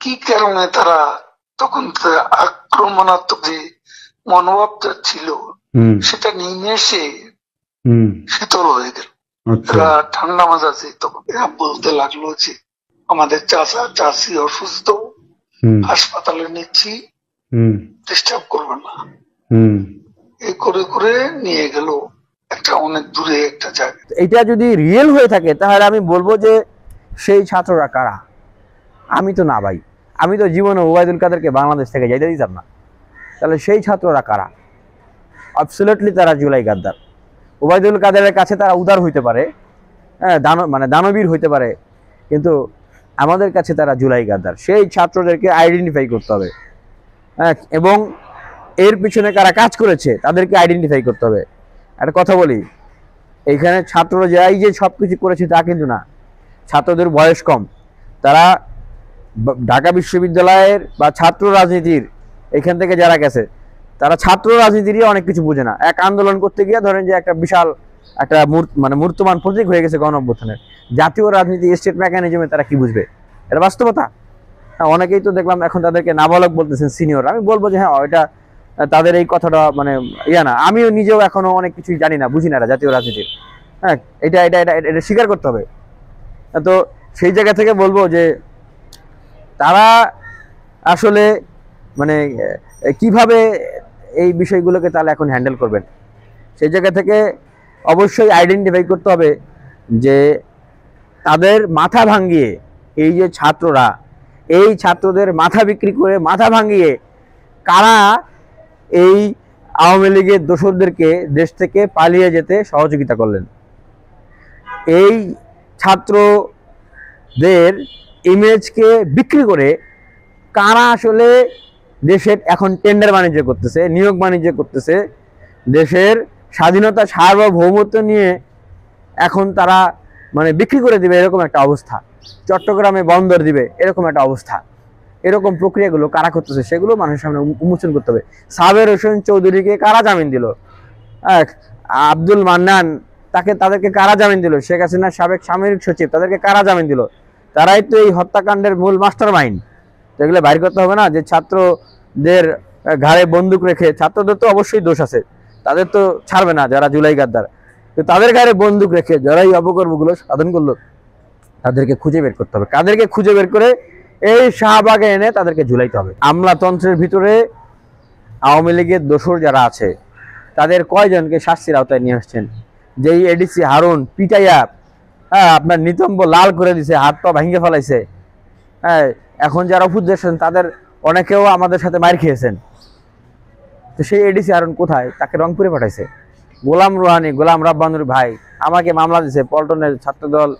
কি কারণে তারা তখন আক্রমণাত্মক যে মনোভাবটা ছিল সেটা নিমেষে শীতল হয়ে গেল। এরা ঠান্ডা মাজাজে তখন এরা বলতে লাগলো যে আমাদের চাচা চাচি অসুস্থ, হাসপাতালে নিচ্ছি, ডিস্টার্ব করবে না। এই করে করে নিয়ে গেল একটা অনেক দূরে একটা জায়গা। এটা যদি রিয়েল হয়ে থাকে তাহলে আমি বলবো যে সেই ছাত্ররা কারা। আমি তো না ভাই, আমি তো জীবনে ওবায়দুল কাদেরকে বাংলাদেশ থেকে যাইতে দিতাম না। তাহলে সেই ছাত্ররা কারা? অ্যাবসলিউটলি তারা জুলাই গাদ্দার। ওবায়দুল কাদেরের কাছে তারা উদার হইতে পারে, হ্যাঁ, দানবীর হইতে পারে, কিন্তু আমাদের কাছে তারা জুলাই গাদ্দার। সেই ছাত্রদেরকে আইডেন্টিফাই করতে হবে, হ্যাঁ, এবং এর পিছনে কারা কাজ করেছে তাদেরকে আইডেন্টিফাই করতে হবে। একটা কথা বলি, এইখানে ছাত্ররা যাই যে সব কিছু করেছে তা কিন্তু না। ছাত্রদের বয়স কম, তারা ঢাকা বিশ্ববিদ্যালয়ের বা ছাত্র রাজনীতির এখান থেকে যারা গেছে তারা ছাত্র রাজনীতিরই অনেক কিছু বুঝে না। এক আন্দোলন করতে গিয়ে ধরেন যে একটা বিশাল একটা মূর্তমান প্রতীক হয়ে গেছে গণঅভ্যুত্থানের। জাতীয় রাজনীতি স্টেট মেকানিজমে তারা কি বুঝবে? এটা বাস্তবতা। অনেকেই তো দেখলাম এখন তাদেরকে নাবালক বলতেছেন, সিনিয়র। আমি বলবো যে হ্যাঁ, এটা তাদের এই কথাটা না। আমিও নিজেও এখনো অনেক কিছুই জানি না, বুঝি না জাতীয় রাজনীতির। হ্যাঁ, এটা এটা এটা এটা স্বীকার করতে হবে। তো সেই জায়গা থেকে বলবো যে তারা আসলে কিভাবে এই বিষয়গুলোকে তাহলে এখন হ্যান্ডেল করবেন, সেই জায়গা থেকে অবশ্যই আইডেন্টিফাই করতে হবে যে তাদের মাথা ভাঙিয়ে এই যে ছাত্ররা, এই ছাত্রদের মাথা বিক্রি করে মাথা ভাঙিয়ে কারা এই আওয়ামী লীগের দোসরদেরকে দেশ থেকে পালিয়ে যেতে সহযোগিতা করলেন। এই ছাত্রদের ইমেজকে বিক্রি করে কারা আসলে দেশের এখন টেন্ডার বাণিজ্য করতেছে, নিয়োগ বাণিজ্য করতেছে, দেশের স্বাধীনতা সার্বভৌমত্ব নিয়ে এখন তারা বিক্রি করে দিবে এরকম একটা অবস্থা, চট্টগ্রামে বন্দর দিবে এরকম একটা অবস্থা। এরকম প্রক্রিয়াগুলো কারা করতেছে সেগুলো মানুষের সামনে উন্মোচন করতে হবে। সাবের হোসেন চৌধুরীকে কারা জামিন দিল? আব্দুল মান্নান তাদেরকে কারা জামিন দিল? শেখ হাসিনার সাবেক সামরিক সচিব, তাদেরকে কারা জামিন দিল? তারাই তো এই হত্যাকাণ্ডের মূল মাস্টার মাইন্ড। এগুলো বাইর করতে হবে না যে ছাত্রদের ঘাড়ে বন্দুক রেখে, ছাত্রদের তো অবশ্যই দোষ আছে, তাদের তো ছাড়বে না যারা জুলাই গাদ্দার, তো তাদের ঘাড়ে বন্দুক রেখে যারা এই অপকর্মগুলো সাধন করলো তাদেরকে খুঁজে বের করতে হবে। তাদেরকে খুঁজে বের করে এই শাহবাগে এনে তাদেরকে ঝুলাইতে হবে। আমলাতন্ত্রের ভিতরে আওয়ামী লীগের দোসর যারা আছে তাদের কয়জনকে শাস্তির আওতায় নিয়ে আসছেন? যেই এডিসি হারুন পিটাইয়া, হ্যাঁ, আপনার নিতম্ব লাল করে দিছে, হাত পা ভেঙে ফেলাইছে। হ্যাঁ, এখন যারা উপদেশন তাদের অনেকেও আমাদের সাথে মার খেয়েছেন। তো সেই এডিসি হারুন কোথায়? তাকে রংপুরে পাঠাইছে। গোলাম রুহানি, গোলাম রাব্বানুর ভাই আমাকে মামলা দিছে, পল্টনের ছাত্রদল,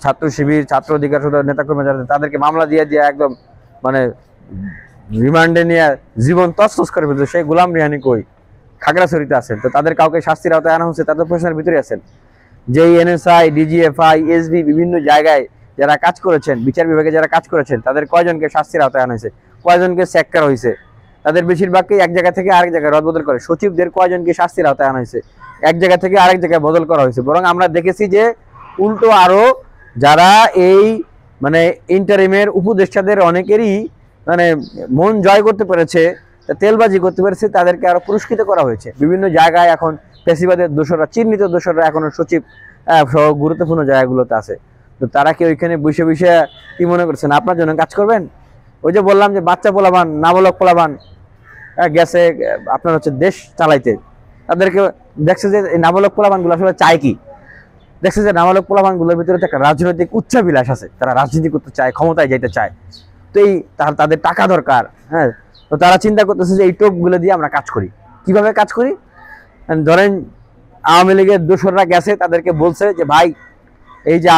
ছাত্র শিবির, ছাত্র অধিকার নেতাকর্মী যারা তাদেরকে মামলা দিয়ে একদম রিমান্ডে নিয়ে জীবন তছনছ করে ফেলছে। সেই গোলাম রিহানি কই? খাগড়াছড়িতে আছেন। তো তাদের কাউকে শাস্তির আওতায় আনা হচ্ছে? তাদের প্রশ্নের ভিতরে আছেন। যেই এনএসআই, ডিজিএফআই, এসবি বিভিন্ন জায়গায় যারা কাজ করেছেন, বিচার বিভাগে যারা কাজ করেছেন, তাদের কয়জনকে শাস্তির আওতায় আনা হয়েছে? কয়জনকে চেক করা হয়েছে? তাদের বেশিরভাগকেই এক জায়গা থেকে আরেক জায়গায় রদবদল করে। সচিবদের কয়জনকে শাস্তির আওতায় আনা হয়েছে? এক জায়গা থেকে আরেক জায়গায় বদল করা হয়েছে। বরং আমরা দেখেছি যে উল্টো আরো যারা এই ইন্টারিমের উপদেষ্টাদের অনেকেরই মন জয় করতে পেরেছে, তেলবাজি করতে পেরেছে, তাদেরকে আরো পুরস্কৃত করা হয়েছে। বিভিন্ন জায়গায় এখন ফ্যাসিবাদের দোষররা, চিহ্নিত দোষররা এখনো সচিব সহ গুরুত্বপূর্ণ জায়গাগুলোতে আছে। তো তারা কি ওইখানে বসে বসে কি মনে করছেন আপনার জন্য কাজ করবেন? ওই যে বললাম যে বাচ্চা পোলাবান, নাবালক পোলাবান গেছে আপনার দেশ চালাইতে, তাদেরকে দেখছে যে এই নাবালক পোলাবানগুলো আসলে চায় কি? দেখছে যে নাবালক পোলাবানগুলোর ভিতরে একটা রাজনৈতিক উচ্চাভিলাষ আছে, তারা রাজনীতি করতে চায়, ক্ষমতায় যাইতে চায়। তো এই তাদের টাকা দরকার। হ্যাঁ, তো তারা চিন্তা করতেছে যে এই টোপগুলো দিয়ে আমরা কাজ করি। কিভাবে কাজ করি? ধরেন আওয়ামী লীগের দোসররা গেছে, তাদেরকে বলছে যে ভাই, এই যে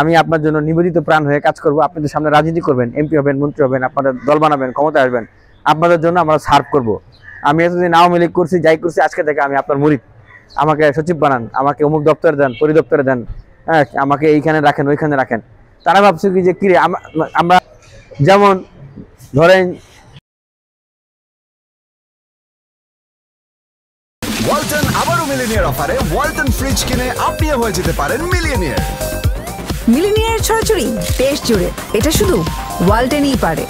আমি আপনার জন্য নিবেদিত প্রাণ হয়ে কাজ করব, আপনি তো সামনে রাজনীতি করবেন, এমপি হবেন, মন্ত্রী হবেন, আপনাদের দল বানাবেন, ক্ষমতায় আসবেন, আপনাদের জন্য আমরা সার্ভ করব। আমি এতদিন আওয়ামী লীগ করছি, যাই করছি, আজকে থেকে আমি আপনার মুরিদ, আমাকে সচিব বানান, আমাকে অমুক দপ্তরে দেন, পরিদপ্তরে দেন, হ্যাঁ, আমাকে এইখানে রাখেন, ওইখানে রাখেন। তারা ভাবছে কি যে কিরে আমরা যেমন ধরেন ওয়ালটন আবারও মিলিয়নিয়ার অফারে ওয়ালটন ফ্রিজ কিনে আপনিও হয়ে যেতে পারেন মিলিয়নিয়ার। মিলিনিয়ার ছড়াছড়ি দেশ জুড়ে, এটা শুধু ওয়ালটেনই পারে।